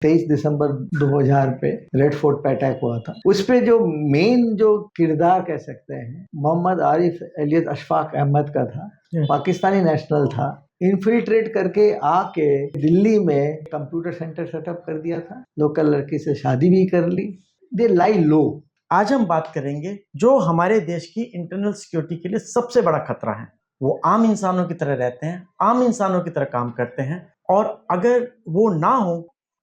23 दिसंबर 2000 पे red fort पे attack हुआ था। उस पे जो मेन जो किरदार कह सकते हैं मोहम्मद आरिफ एलियस अशफाक अहमद का था। पाकिस्तानी नेशनल था। इन्फिल्ट्रेट करके आके दिल्ली में कंप्यूटर सेंटर सेटअप कर दिया था। लोकल लड़की से शादी भी कर ली। दे लाई लो। आज हम बात करेंगे जो हमारे देश की इंटरनल सिक्योरिटी के लिए सबसे बड़ा खतरा है। वो आम इंसानों की तरह रहते हैं, आम इंसानों की तरह काम करते हैं, और अगर वो ना हो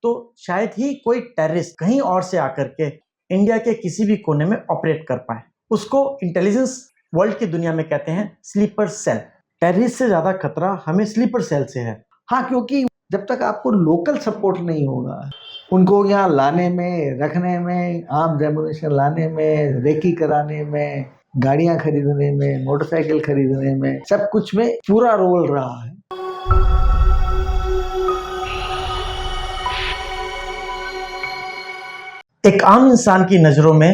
तो शायद ही कोई टेररिस्ट कहीं और से आकर के इंडिया के किसी भी कोने में ऑपरेट कर पाए। उसको इंटेलिजेंस वर्ल्ड की दुनिया में कहते हैं स्लीपर सेल। टेररिस्ट से ज्यादा खतरा हमें स्लीपर सेल से है। हाँ, क्योंकि जब तक आपको लोकल सपोर्ट नहीं होगा, उनको यहाँ लाने में, रखने में, आर्म्स एमुनिशन लाने में, रेकी कराने में, गाड़ियां खरीदने में, मोटरसाइकिल खरीदने में, सब कुछ में पूरा रोल रहा है। एक आम इंसान की नजरों में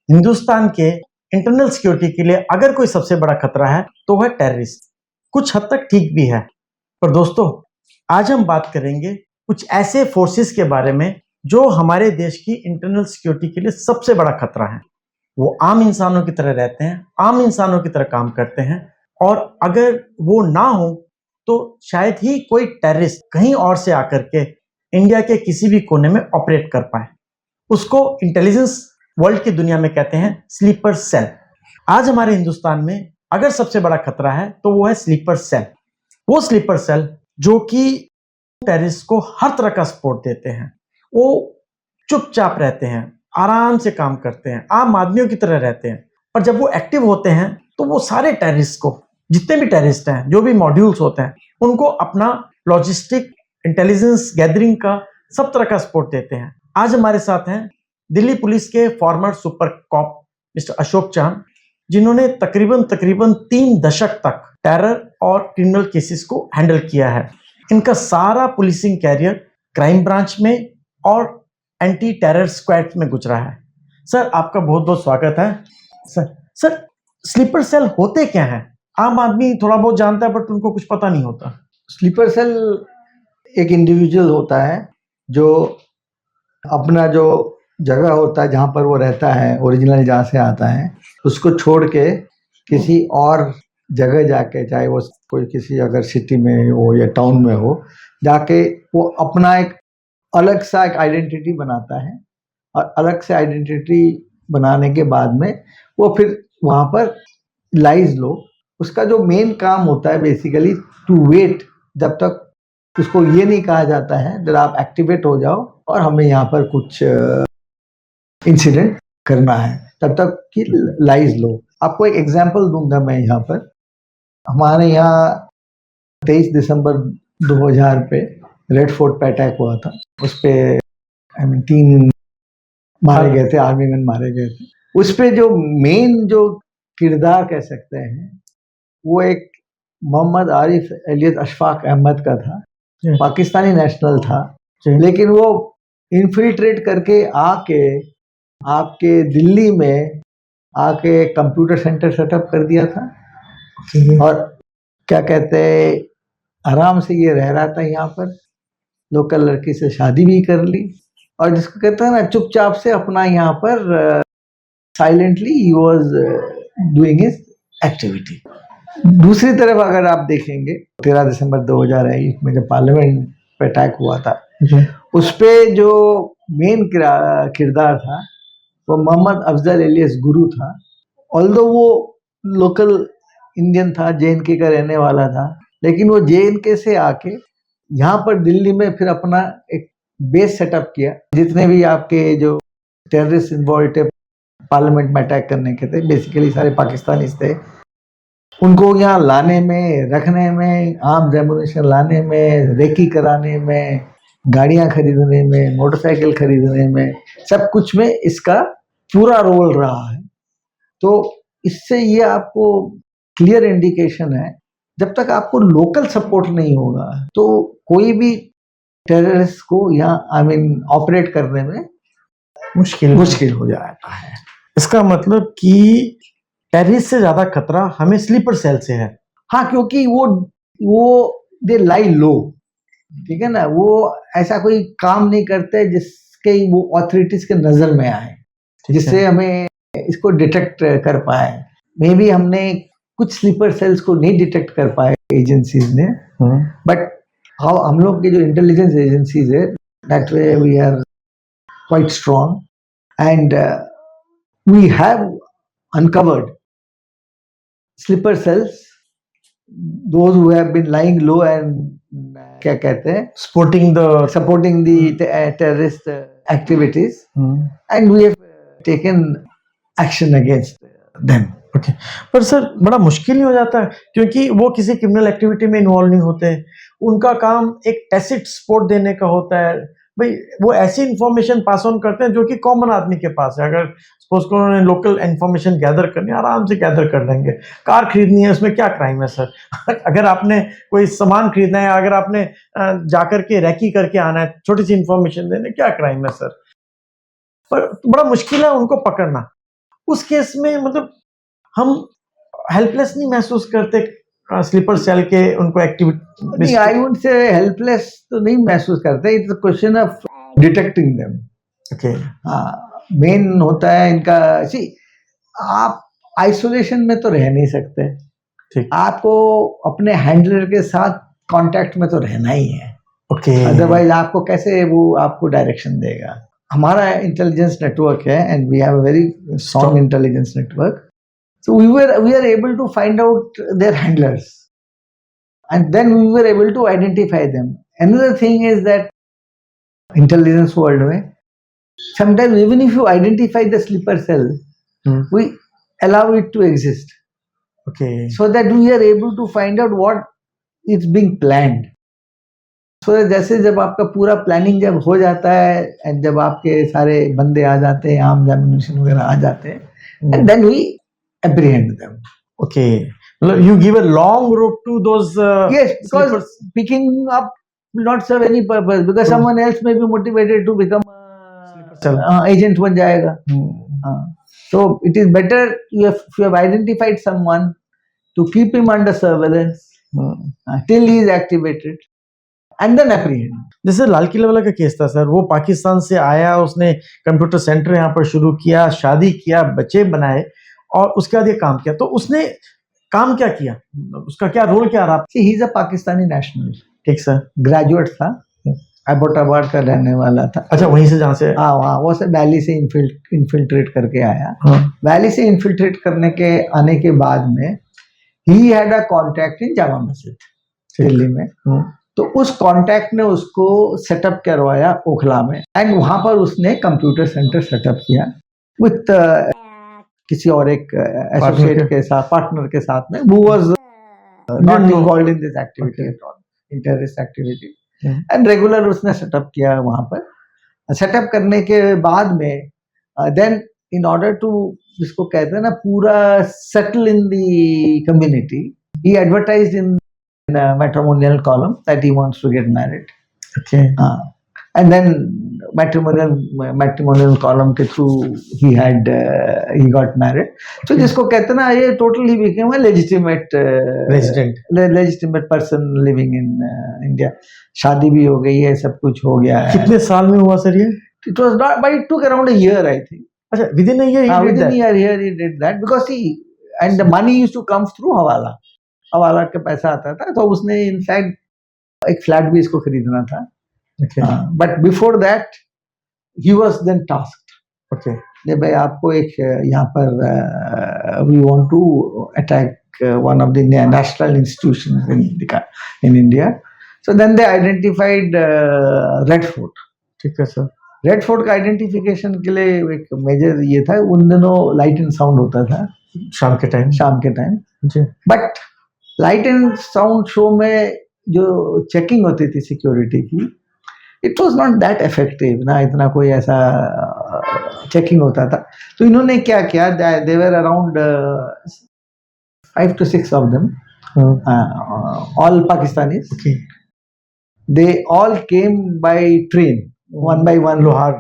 हिंदुस्तान के इंटरनल सिक्योरिटी के लिए अगर कोई सबसे बड़ा खतरा है तो वह टेररिस्ट। कुछ हद तक ठीक भी है, पर दोस्तों आज हम बात करेंगे कुछ ऐसे फोर्सेस के बारे में जो हमारे देश की इंटरनल सिक्योरिटी के लिए सबसे बड़ा खतरा है। वो आम इंसानों की तरह रहते हैं, आम इंसानों की तरह काम करते हैं, और अगर वो ना हो तो शायद ही कोई टेररिस्ट कहीं और से आकर के इंडिया के किसी भी कोने में ऑपरेट कर पाए। उसको इंटेलिजेंस वर्ल्ड की दुनिया में कहते हैं स्लीपर सेल। आज हमारे हिंदुस्तान में अगर सबसे बड़ा खतरा है तो वो है स्लीपर सेल। वो स्लीपर सेल जो कि टेररिस्ट को हर तरह का सपोर्ट देते हैं। वो चुपचाप रहते हैं, आराम से काम करते हैं, आम आदमियों की तरह रहते हैं, पर जब वो एक्टिव होते हैं तो वो सारे टेररिस्ट को, जितने भी टेररिस्ट हैं, जो भी मॉड्यूल्स होते हैं, उनको अपना लॉजिस्टिक इंटेलिजेंस गैदरिंग का सब तरह का सपोर्ट देते हैं। आज हमारे साथ हैं दिल्ली पुलिस के farmer super cop mister Ashok चांद, जिन्होंने तकरीबन 3 दशक तक टेरर और क्रिमिनल केसेस को हैंडल किया है। इनका सारा पुलिसिंग कैरियर क्राइम ब्रांच में और एंटी टेरर स्क्वाड में गुजरा है। सर, आपका बहुत बहुत स्वागत है। सर, स्लीपर सेल होते क्या हैं? आम आदमी थोड़ा बहुत जानता है बट उनको कुछ पता नहीं होता। स्लीपर सेल एक इंडिविजुअल होता है जो अपना जो जगह होता है जहाँ पर वो रहता है, ओरिजिनल जहाँ से आता है, उसको छोड़ के किसी और जगह जाके, चाहे वो कोई किसी अगर सिटी में हो या टाउन में हो, जाके वो अपना एक अलग सा एक आइडेंटिटी बनाता है, और अलग से आइडेंटिटी बनाने के बाद में वो फिर वहाँ पर लाइज लो। उसका जो मेन काम होता है बेसिकली टू वेट, जब तक उसको ये नहीं कहा जाता है जब आप एक्टिवेट हो जाओ और हमें यहाँ पर कुछ इंसिडेंट करना है, तब तक कि लाइज लो। आपको एक एग्जांपल दूंगा मैं यहाँ पर। हमारे यहाँ 23 दिसंबर 2000 पे रेड फोर्ट पे अटैक हुआ था। उस पे 3 मारे गए थे, आर्मी मैन मारे गए थे। उस पे जो मेन जो किरदार कह सकते हैं वो एक मोहम्मद आरिफ एलियस अशफाक अहमद का था। पाकिस्तानी नेशनल था, लेकिन वो इन्फिल्ट्रेट करके आके आपके दिल्ली में आके कंप्यूटर सेंटर सेटअप कर दिया था। और क्या कहते हैं, आराम से ये रह रहा था यहाँ पर। लोकल लड़की से शादी भी कर ली, और जिसको कहते हैं ना, चुपचाप से अपना यहाँ पर silently he was doing his activity. दूसरी तरफ अगर आप देखेंगे 13 दिसंबर 2001 में जब पार्लियामेंट पे अटैक हुआ था, उस पे जो मेन किरदार था वो मोहम्मद अफजल एलियस गुरु था। ऑल्दो वो लोकल इंडियन था, JNK का रहने वाला था, लेकिन वो JNK से आके यहाँ पर दिल्ली में फिर अपना एक बेस सेटअप किया। जितने भी आपके जो टेररिस्ट इन्वॉल्व थे पार्लियामेंट में अटैक करने के थे, बेसिकली सारे पाकिस्तानी थे। उनको यहाँ लाने में, रखने में, आर्म्स एमुनिशन लाने में, रेकी कराने में, गाड़ियां खरीदने में, मोटरसाइकिल खरीदने में, सब कुछ में इसका पूरा रोल रहा है। तो इससे ये आपको क्लियर इंडिकेशन है, जब तक आपको लोकल सपोर्ट नहीं होगा तो कोई भी टेररिस्ट को यहाँ ऑपरेट करने में मुश्किल हो जाता है। इसका मतलब कि टेररिस्ट से ज्यादा खतरा हमें स्लीपर सेल से है। हाँ, क्योंकि वो दे लाई लो। ठीक है ना, वो ऐसा कोई काम नहीं करते जिसके वो ऑथोरिटीज के नजर में आए, जिससे हमें इसको डिटेक्ट कर पाए। मे बी हमने कुछ स्लीपर सेल्स को नहीं डिटेक्ट कर पाए एजेंसीज ने, बट हाउ हम लोग के जो इंटेलिजेंस एजेंसीज है, that way we are quite strong and we have uncovered sleeper cells, those who have been lying low and क्या कहते हैं, supporting the terrorist activities, and we have taken action against them. Okay पर sir बड़ा मुश्किल नहीं हो जाता है, क्योंकि वो किसी क्रिमिनल एक्टिविटी में इन्वॉल्व नहीं होते, उनका काम एक टैसिट सपोर्ट देने का होता है। भाई वो ऐसी इंफॉर्मेशन पास ऑन करते हैं जो कि कॉमन आदमी के पास है। अगर सपोज को उन्होंने लोकल इंफॉर्मेशन गैदर करनी है, आराम से गैदर कर लेंगे। कार खरीदनी है, उसमें क्या क्राइम है सर? अगर आपने कोई सामान खरीदना है, अगर आपने जाकर के रैकी करके आना है, छोटी सी इंफॉर्मेशन देने, क्या क्राइम है सर? पर बड़ा मुश्किल है उनको पकड़ना। उस केस में मतलब हम हेल्पलेस नहीं महसूस करते स्लीपर सेल के उनको activity? I would say helpless तो नहीं महसूस करते, it's a question of detecting them. Okay, main होता है इनका, सी आप आइसोलेशन में तो रह नहीं सकते, ठीक, आपको अपने हैंडलर के साथ कांटेक्ट में तो रहना ही है। ओके, अदरवाइज आपको कैसे वो आपको डायरेक्शन देगा? हमारा इंटेलिजेंस नेटवर्क है and we have a very strong intelligence network, so we are able to find out their handlers and then we were able to identify them. Another thing is that intelligence world mein sometimes even if you identify the sleeper cell, we allow it to exist, okay, so that we are able to find out what is being planned. So जैसे जब आपका पूरा planning जब हो जाता है and जब आपके सारे बंदे आ जाते हैं, आर्म्स एम्युनिशन वगैरह आ जाते हैं, and then we apprehend them. Okay, you give a long rope to those yes, because sleepers. Picking up will not serve any purpose, because someone else may be motivated to become agent बन जाएगा. So it is better if you have identified someone to keep him under surveillance till he is activated and then apprehend. जैसे लाल किले वाला का case था sir, वो पाकिस्तान से आया, उसने कंप्यूटर सेंटर यहाँ पर शुरू किया, शादी किया, बच्चे बनाए और उसके बाद ये काम किया। तो उसने काम क्या किया, उसका क्या रोल क्या रहा? He is a Pakistani national, ठीक सर, ग्रेजुएट था, एबोटाबाद का रहने वाला था। अच्छा, वहीं से जहाँ से? हाँ, वहाँ वो से वैली से इन्फिल्ट्रेट करके आया। वैली से इन्फिल्ट्रेट करने के आने के बाद में ही हैड अ कॉन्टैक्ट इन जामा मस्जिद दिल्ली में, तो उस कॉन्टैक्ट ने उसको सेटअप करवाया ओखला में, एंड वहां पर उसने कंप्यूटर सेंटर सेटअप किया विथ किसी और एक एसोसिएट के साथ, पार्टनर के साथ में, who was not involved in this activity at all, in terrorist activity, and regular उसने सेटअप किया वहां पर। सेटअप करने के बाद में then in order to, जिसको कहते हैं ना, पूरा settle in the community, he advertised in a matrimonial column that he wants to get married. Okay. And then matrimonial column के through he got married. So जिसको कहते ना, ये totally became a legitimate person living in India. शादी भी हो गई है, सब कुछ हो गया है। कितने साल में हुआ सर ये? It was not, but it took around a year, I think. अच्छा, within a year he did that because and the money used to come through हवाला के पैसा आता था, तो उसने इनफैक्ट एक फ्लैट भी इसको खरीदना था। But before that he was then tasked, okay भाई आपको एक यहाँ पर we want to attack one of the national institutions in India. So then they identified Red Fort. ठीक है सर, रेड फोर्ट का आइडेंटिफिकेशन के लिए एक मेजर ये था, उन दिनों लाइट एंड साउंड होता था शाम के टाइम जी, but light and sound show में जो चेकिंग होती थी सिक्योरिटी की, it was not that effective ना, इतना कोई ऐसा चेकिंग होता था। तो इन्होंने क्या किया, दे were around 5 to 6 of them, all Pakistanis. Okay. They all came by train, one by one, लोहार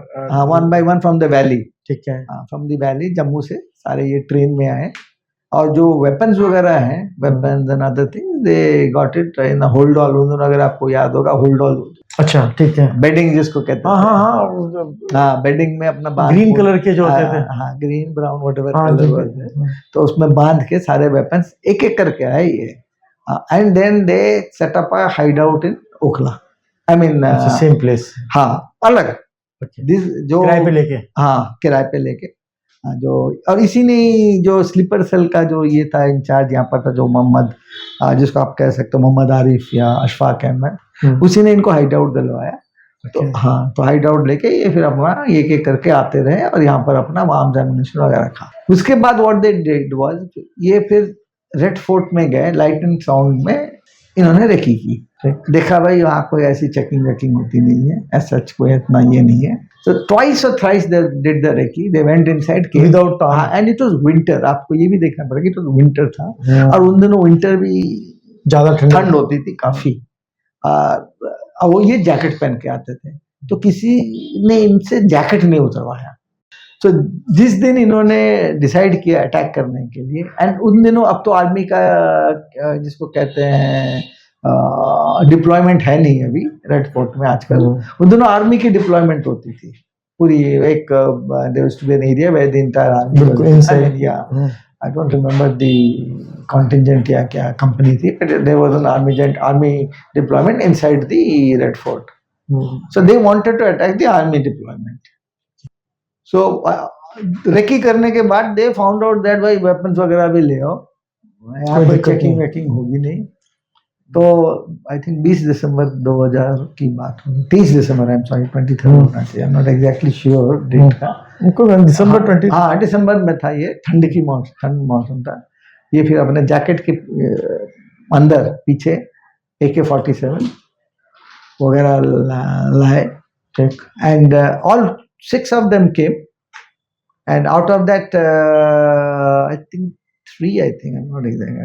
one by one from the valley. ठीक है, from the valley, जम्मू से सारे ये ट्रेन में आए, और जो वेपन्स वगैरह हैं, weapons and other things, they got it in hold all. उन दोनों, अगर आपको याद होगा, होल्ड ऑल, अच्छा ठीक है। बेडिंग जिसको कहते हाँ हैं। हाँ हाँ, हाँ, बेडिंग में अपना बांध, ग्रीन कलर के जो होते थे। हाँ, ग्रीन ब्राउन व्हाटएवर हाँ कलर जी, होते, तो उसमें बांध के सारे वेपन्स एक एक करके आए ये। And then they set up a hideout in Okhla, I mean same place. हाँ, अलग दिस जो किराए पे लेके। हाँ, किराए पे लेके। जो और इसी ने जो स्लीपर सेल का जो ये था इंचार्ज यहाँ पर था, जो मोहम्मद, जिसको आप कह सकते हो मोहम्मद आरिफ या अशफाक अहमद, उसी ने इनको हाइड आउट दिलवाया। तो हाँ, तो हाइड आउट लेके ये फिर अपना एक एक करके आते रहे और यहाँ पर अपना आर्म्स एम्युनिशन वगैरह रखा। उसके बाद व्हाट दे डिड वाज, ये फिर रेड फोर्ट में गए, लाइट एंड साउंड में इन्होंने रेकी की। देखा भाई वहाँ कोई ऐसी चेकिंग वेकिंग होती नहीं है, ऐसा कोई इतना ये नहीं है। So twice or thrice they did the recce. They went inside cave Without arm. and it was winter. आपको ये भी देखना पड़ेगा, तो winter था। और उन दिनों विंटर भी ज्यादा ठंड होती थी काफी। और वो ये जैकेट पहन के आते थे, तो किसी ने इनसे जैकेट नहीं उतरवाया। तो जिस दिन इन्होंने डिसाइड किया अटैक करने के लिए, एंड उन दिनों, अब तो आर्मी का जिसको कहते हैं डिप्लॉयमेंट है नहीं अभी रेड फोर्ट में आजकल। उन दोनों आर्मी की डिप्लॉयमेंट होती थी पूरी, एक there was to be an area where the entire army was inside. या I don't remember the contingent या क्या कंपनी थी, but there was an army deployment inside the Red Fort. So they wanted to attack the army deployment. So recce करने के बाद they found out that भाई weapons वगैरह भी ले आओ, यहाँ पर चेकिंग वेकिंग होगी नहीं। तो आई थिंक 20 दिसंबर 2000 की बात होगी, 30 दिसंबर, आई एम सॉरी 23 होना चाहिए, I am not exactly sure date का। दिसंबर 20, हाँ दिसंबर में था ये, ठंड मौसम था। ये फिर अपने जैकेट के अंदर पीछे AK-47 वगैरह लाए, and all 6 of them came, and out of that I think 3, I think, I'm not exactly,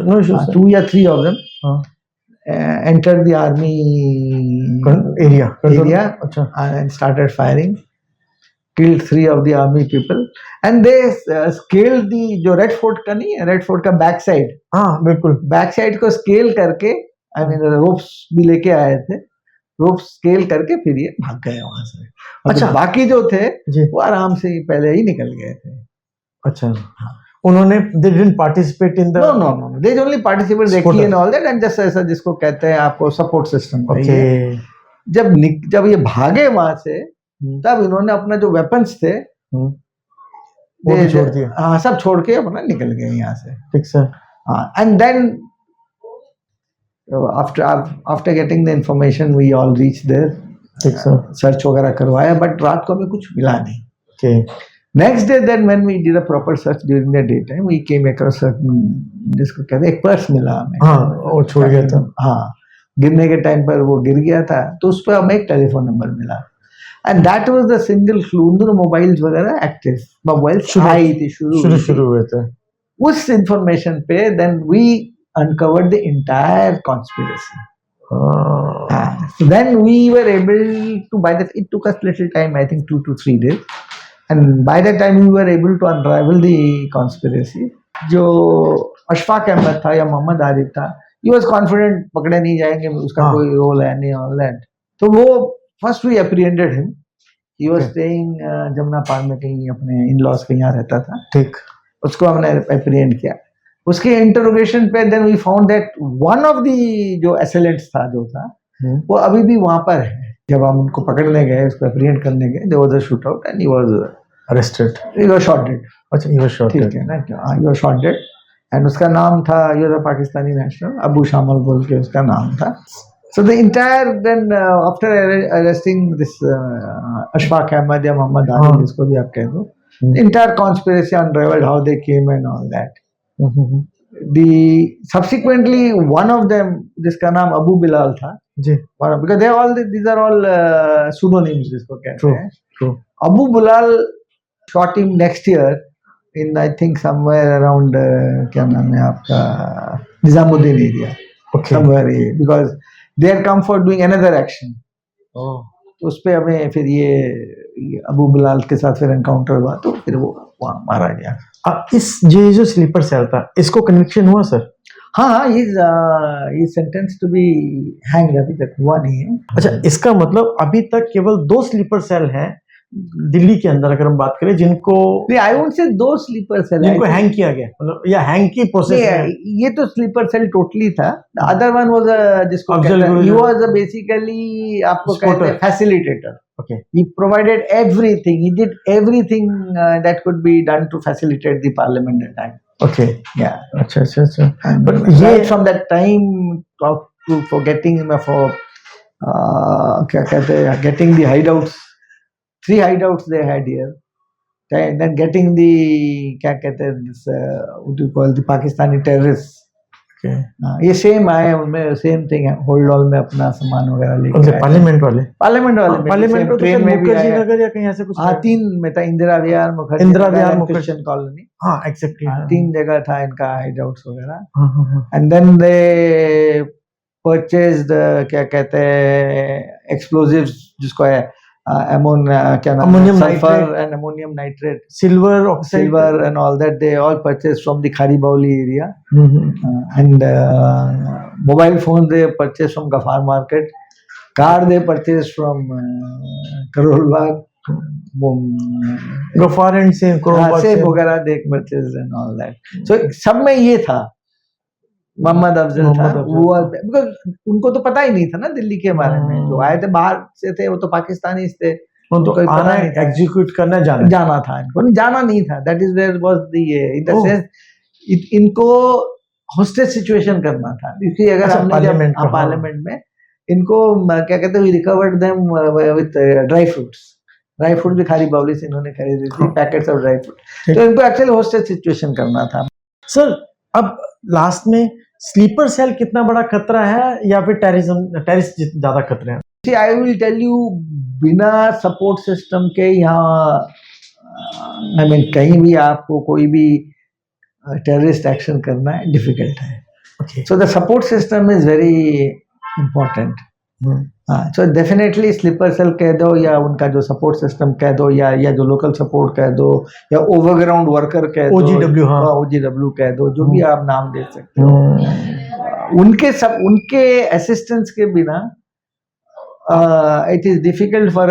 no issues, 2 or 3 of them entered the army area and started firing, killed 3 of the army people, and they scaled the जो red Fort का नहीं है, red Fort का back side, हाँ बिल्कुल back side को scale करके, I mean ropes भी लेके आए थे, रोप स्केल करके फिर ये भाग गए वहां से। अच्छा, बाकी जो थे वो आराम से पहले ही निकल गए थे। अच्छा, हाँ। उन्होंने they didn't participate in the no they only participate recce and all that, and just ऐसा जिसको कहते हैं आपको सपोर्ट सिस्टम। जब ये भागे वहां से, तब इन्होंने अपना जो वेपन्स थे वो भी छोड़ दिए। हाँ, सब छोड़ के अपना निकल गए यहाँ से। ठीक सर। हाँ, and then after getting the information we all reached there, search वगैरह करवाया, बट रात को हमें कुछ मिला नहीं। Next day then when we did a proper search during the daytime, we came across जिसको कहते हैं एक पर्स मिला हमें। हाँ, वो छोड़ गया था। हाँ, गिरने के टाइम पर वो गिर गया था, तो उस पर हमें एक टेलीफोन नंबर मिला, and that was the single clue. दोनों मोबाइल्स वगैरह एक्टिव, मोबाइल्स आई थी शुरू हुए थे। उस इंफॉर्मेशन पे then we uncovered the entire conspiracy. So then we were able to, by that it took us little time, I think 2 to 3 days, and by that time we were able to unravel the conspiracy. जो अशफाक अहमद था या मोहम्मद आरिफ था, he was confident पकड़े नहीं जाएंगे, उसका कोई role है नहीं, all that. तो वो first we apprehended him. He was staying Jamuna park में कहीं अपने इन-लॉज के यहाँ रहता था। ठीक, उसको हमने apprehend किया। उसके इंटरोगेशन पे then we found that one of the जो एसेलेंट्स था, जो था वो अभी भी वहां पर है। जब हम उनको पकड़ने गए, उसको एप्रीहेंड करने गए, there was a shootout and he was arrested, he was shot dead. अच्छा, ही वाज शॉट डेड, ठीक है ना, he was shot dead, and उसका नाम था, ये था पाकिस्तानी नेशनल, अबू शामल बोल के उसका नाम था। So the entire then after arresting this Ashfaq Ahmed या मोहम्मद आरिफ, जिसको भी आप कह दो, entire conspiracy unravelled, how they came and all that. Subsequently one of them, जिसका नाम अबू बिलाल था जी, because these are all pseudonyms जिसको कहते हैं। True. Abu Bilal shot him next year in I think somewhere around क्या नाम है आपका, Nizamuddin area, somewhere, because they had come for doing another action. तो उस पे हमें फिर ये अबू बिलाल के साथ फिर एनकाउंटर हुआ, तो फिर वो वहाँ मारा गया। इस ये जो स्लीपर सेल था, इसको कन्विक्शन हुआ सर? हाँ, ही सेंटेंस टू बी हैंग्ड, अभी तक हुआ नहीं है। अच्छा, इसका मतलब अभी तक केवल 2 स्लीपर सेल हैं दिल्ली के अंदर, अगर हम बात करें, जिनको I won't say 2 sleeper cell जिनको हैंग किया गया, मतलब या हैंग की प्रोसेस में। ये तो स्लीपर सेल टोटली था। अदर वन वाज जिसको ही वाज बेसिकली आपको कहते हैं facilitator. Okay. He provided everything. He did everything that could be done to facilitate the parliament at time. Okay. Yeah. अच्छा। But right from that time for getting क्या कहते हैं, getting the hideouts, 3 hideouts they had here. And then getting the क्या कहते हैं this what do you call the Pakistani terrorists. ये same आए, उनमें सेम थिंग है, होल्ड ऑल में अपना सामान वगैरह लेके पार्लियामेंट वाले पार्लियामेंट ट्रेन में भी आया नगर या कहीं ऐसे कुछ। हाँ, 3 में था, इंदिरा विहार, मुखर्जी कॉलोनी। हाँ, एग्जैक्टली 3 जगह था इनका हाइड आउट्स वगैरह। एंड देन दे परचेज्ड क्या कहते हैं एक्सप्लोजिव्स, जिसको है क्या नाम है, sulphur and ammonium nitrate, silver and all that, they all purchased from the Kharibauli area. And mobile phones they purchased from Gafar Market, car they purchased from Karol Bagh, Gafar and same वगैरह they purchased and all that. So सब में ये था, मोहम्मद अफजल था वो, because उनको तो पता ही नहीं था ना दिल्ली के बारे में, जो आए थे बाहर से थे वो तो पाकिस्तानी थे, तो आना एग्जीक्यूट करना जाना था, इनको जाना नहीं था। That is where was the in the sense इनको होस्टेज सिचुएशन करना था, क्योंकि अगर हमने पार्लियामेंट में इनको क्या कहते हैं, we recovered them with dry fruit भी खारी बावली से इन्होंने खरीदी थी, पैकेट्स ऑफ ड्राई फ्रूट, तो इनको एक्चुअली होस्टेज सिचुएशन करना था। सर, अब लास्ट में स्लीपर सेल कितना बड़ा खतरा है या फिर टेररिस्ट ज्यादा खतरे हैं? See, I will tell you, बिना सपोर्ट सिस्टम के यहाँ कहीं भी आपको कोई भी टेररिस्ट एक्शन करना है डिफिकल्ट है। So the support system is very important. So definitely sleeper cell कह दो या उनका जो सपोर्ट सिस्टम कह दो या जो लोकल सपोर्ट कह दो या ओवरग्राउंड वर्कर कह दो, OGW कह दो, जो भी आप नाम दे सकते हो, उनके असिस्टेंस के बिना इट इज डिफिकल्ट फॉर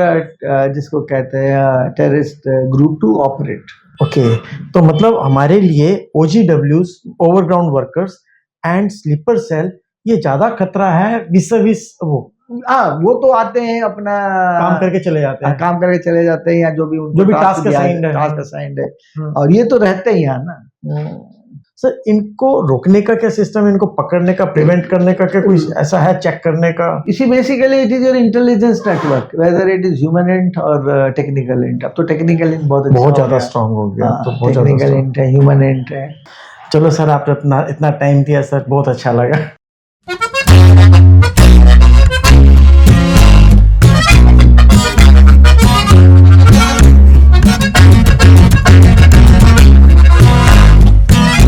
जिसको कहते हैं terrorist group to operate. Okay, तो मतलब हमारे लिए OGWs, overground workers and sleeper cell ये ज्यादा खतरा है विस वो तो आते हैं अपना काम करके चले जाते हैं, या जो भी टास्क असाइंड है, और ये तो रहते ही यहाँ ना। सर, इनको रोकने का क्या सिस्टम है, इनको पकड़ने का, प्रिवेंट करने का क्या कोई ऐसा है, चेक करने का? इसी basically it is your intelligence network, whether it is human int और टेक्निकल इंट। अब तो टेक्निकल इंट बहुत ज्यादा स्ट्रांग हो गया, तो बहुत टेक्निकल इंट है, ह्यूमन इंट है। चलो सर, आपने इतना टाइम दिया सर, बहुत अच्छा लगा।